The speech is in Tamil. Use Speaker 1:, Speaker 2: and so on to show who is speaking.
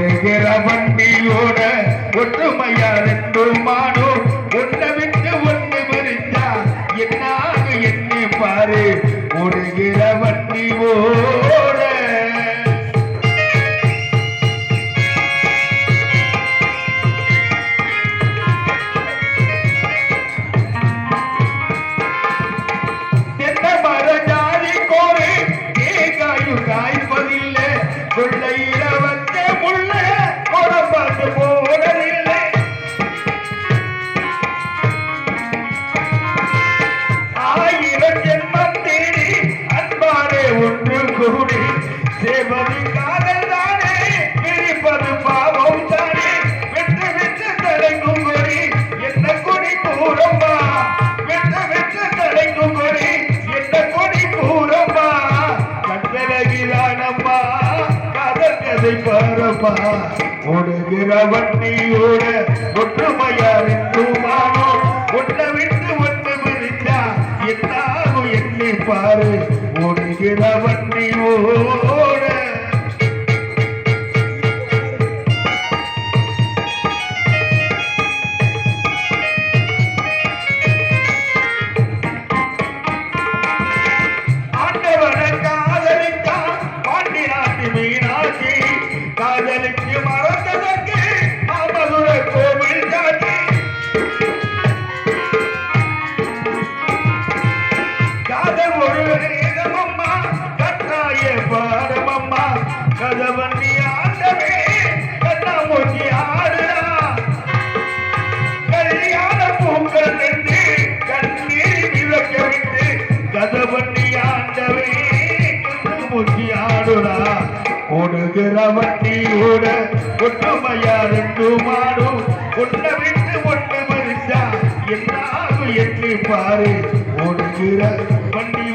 Speaker 1: ஓடுகிற வண்டியோட ஒற்றுமையா ரெண்டு மாடும் ஒன்றை விட்டு ஒன்று மறிச்சா என்னாக எண்ணி பாரு ஓடுகிற வண்டி ஓட கொள்ளையில வச்ச முள்ள கொடப்பாட்டு போடவில்லை ஆயிரம் ஜென்மம் தேடி அன்பாரே ஒன்று கூடி சேவது காதல் தானே பிரிப்பது பாவம் தானே வெற்று வெற்று தலைக்கும் கொடி என்ன கொடி கூறம்மா வெற்று வெற்று தலைக்கும் கொடி என்ன கொடி கூறம்மா கட்டழகிதானம்மா கதை பாரப்பா ஓடுகிற வண்டியோட ஒற்றுமையா ரெண்டு மாடும் ஒன்றை விட்டு ஒன்று மறிச்சா என்னாகும் எண்ணி பாரு ஓடுகிற வண்டியோட மீனாட்சி காதலிக்கு மறந்ததற்கு மதுரை கோவில் ஜாதி காதல் ஒரு வேதமம்மா கட்டாய பாடமம்மா கதவண்டி ஆண்டவே கண்ணாமூச்சி ஆடுறா கல்யாண பூக்கள் நின்று கண்ணீர் விளக்க விட்டு கதவண்டி ஆண்டவே கண்ணாமூச்சி ஆடுறா ஓடுகிற வண்டியோட ஒற்றுமையா ரெண்டு மாடும் ஒன்றை விட்டு ஒன்று மறிச்சா என்னாகும் எண்ணி பாரு ஓடுகிற வண்டி